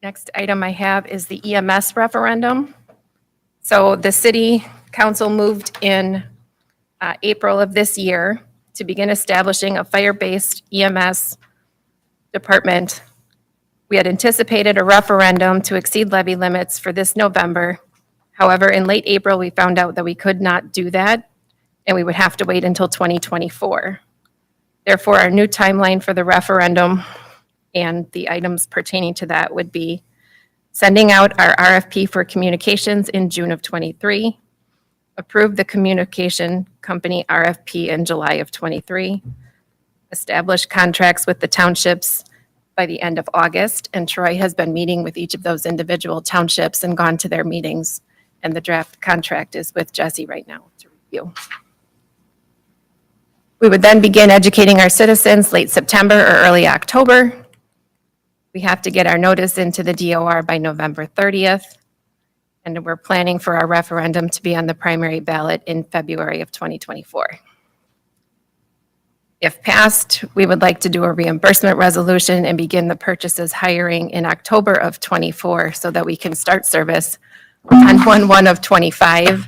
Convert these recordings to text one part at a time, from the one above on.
Next item I have is the EMS referendum. So the city council moved in April of this year to begin establishing a fire-based EMS department. We had anticipated a referendum to exceed levy limits for this November. However, in late April, we found out that we could not do that, and we would have to wait until 2024. Therefore, our new timeline for the referendum and the items pertaining to that would be sending out our RFP for communications in June of '23, approve the communication company RFP in July of '23, establish contracts with the townships by the end of August, and Troy has been meeting with each of those individual townships and gone to their meetings, and the draft contract is with Jesse right now to review. We would then begin educating our citizens late September or early October. We have to get our notice into the DOR by November 30th, and we're planning for our referendum to be on the primary ballot in February of 2024. If passed, we would like to do a reimbursement resolution and begin the purchases hiring in October of '24 so that we can start service on 1/1 of '25.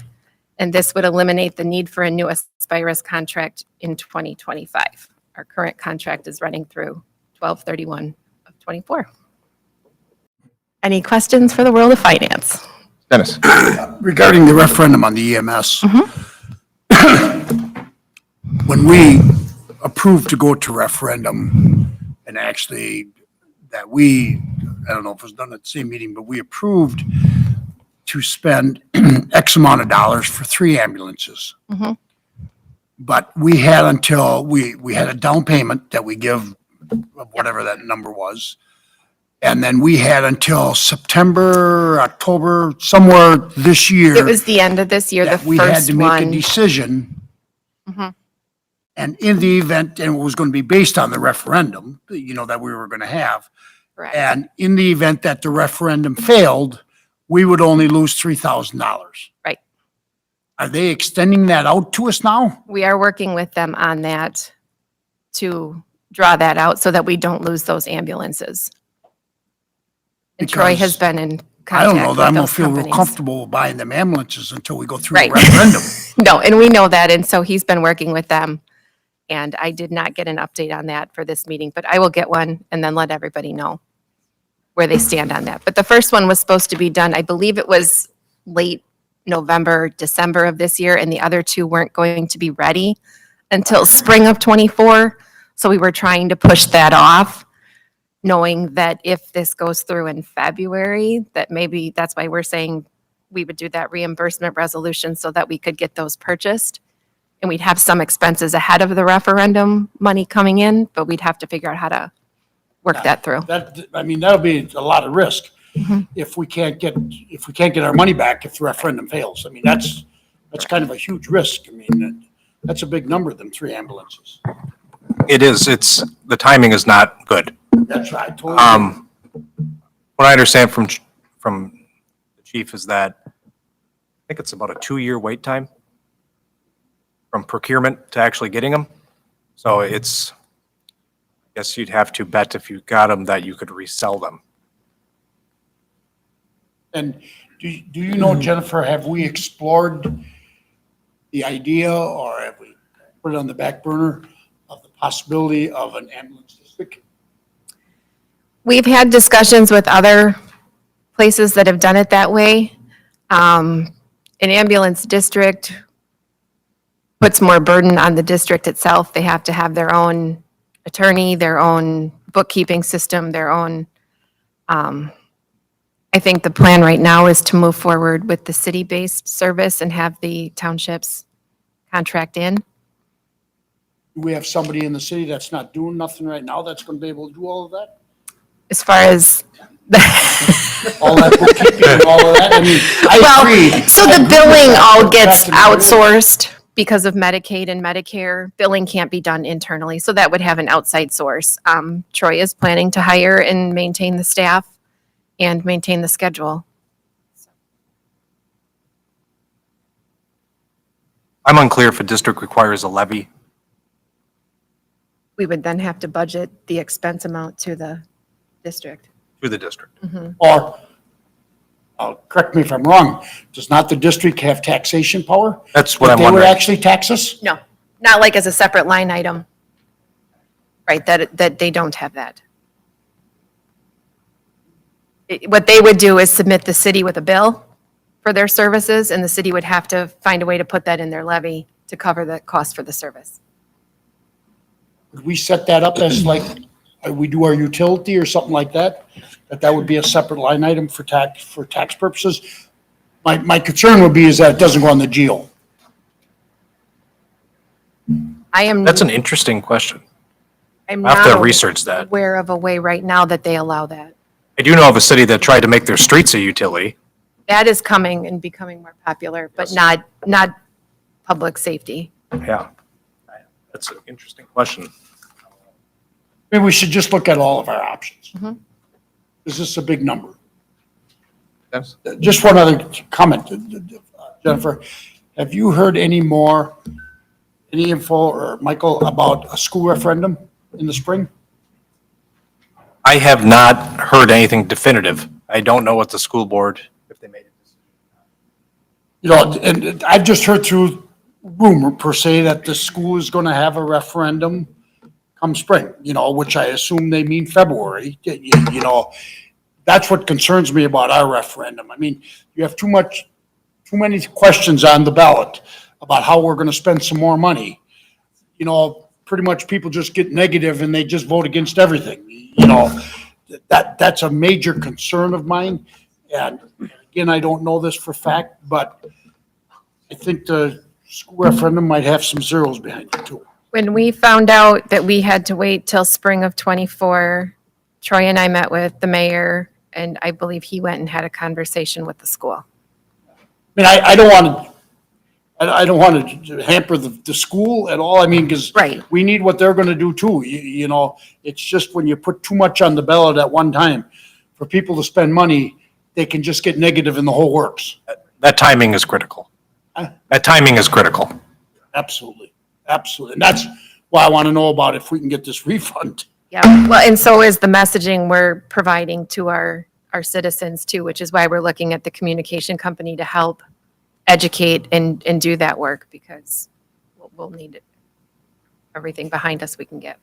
And this would eliminate the need for a new Aspirus contract in 2025. Our current contract is running through 12/31 of '24. Any questions for the world of finance? Dennis. Regarding the referendum on the EMS, when we approved to go to referendum, and actually that I don't know if it was done at the same meeting, but we approved to spend X amount of dollars for 3 ambulances. But we had until, we had a down payment that we give, of whatever that number was. And then we had until September, October, somewhere this year. It was the end of this year, the that we had first to make a one. decision. And in the event, and it was going to be based on the referendum, that we were going to have. Correct. And in the event that the referendum failed, we would only lose $3,000. Right. Are they extending that out to us now? We are working with them on that to draw that out so that we don't lose those ambulances. And Troy has Because been in I don't contact know with that I'm gonna those feel real companies. comfortable with buying them ambulances until we go through the Right. referendum. No, and we know that, and so he's been working with them. And I did not get an update on that for this meeting, but I will get one and then let everybody know where they stand on that. But the first one was supposed to be done, I believe it was late November, December of this year, and the other 2 weren't going to be ready until spring of '24. So we were trying to push that off, knowing that if this goes through in February, that maybe that's why we're saying we would do that reimbursement resolution so that we could get those purchased. And we'd have some expenses ahead of the referendum money coming in, but we'd have to figure out how to work that through. That'll be a lot of risk if we can't get our money back if the referendum fails. I mean, that's kind of a huge risk. I mean, that's a big number, them 3 ambulances. It is. The timing is not good. That's right. Totally. What I understand from the chief is that I think it's about a 2-year wait time from procurement to actually getting them. So I guess you'd have to bet if you got them that you could resell them. And do you know, Jennifer, have we explored the idea, or have we put it on the back burner of the possibility of an ambulance district? We've had discussions with other places that have done it that way. An ambulance district puts more burden on the district itself. They have to have their own attorney, their own bookkeeping system, their own, I think the plan right now is to move forward with the city-based service and have the townships contract in. Do we have somebody in the city that's not doing nothing right now that's going to be able to do all of that? As far as, All that bookkeeping and all of that? I mean, I agree. so the billing all gets outsourced because of Medicaid and Medicare. Billing can't be done internally, so that would have an outside source. Troy is planning to hire and maintain the staff and maintain the schedule. I'm unclear if a district requires a levy. We would then have to budget the expense amount to the district. to the district. Or, correct me if I'm wrong, does not the district have taxation power? That's what That I'm they would wondering. actually tax us? No, not like as a separate line item. Right, that they don't have that. What they would do is submit the city with a bill for their services, and the city would have to find a way to put that in their levy to cover the cost for the service. Would we set that up as like, we do our utility or something like that? That would be a separate line item for tax purposes? My concern would be is that it doesn't go on the geo. That's an interesting question. I'm I'll have to not research that. aware of a way right now that they allow that. I do know of a city that tried to make their streets a utility. That is coming and becoming more popular, but not public safety. Yeah. That's an interesting question. Maybe we should just look at all of our options. Mhm. Is this a big number? Yes. Just one other comment, Jennifer. Have you heard any info, or Michael, about a school referendum in the spring? I have not heard anything definitive. I don't know what the school board, if they made it. You know, and I've just heard through rumor per se that the school is going to have a referendum come spring, you know, which I assume they mean February. You know, that's what concerns me about our referendum. I mean, you have too many questions on the ballot about how we're going to spend some more money. You know, pretty much people just get negative and they just vote against everything. You know, that's a major concern of mine. And again, I don't know this for fact, but I think the school referendum might have some zeros behind it too. When we found out that we had to wait till spring of ‘24, Troy and I met with the mayor, and I believe he went and had a conversation with the school. I mean, I don't want to hamper the school at all. I mean, because Right. we need what they're going to do too. You know, it's just when you put too much on the ballot at one time, for people to spend money, they can just get negative and the whole works. That timing is critical. Huh? That timing is critical. Absolutely, absolutely. And that's why I want to know about if we can get this refund. Yeah, well, and so is the messaging we're providing to our citizens too, which is why we're looking at the communication company to help educate and do that work, because we'll need everything behind us we can get.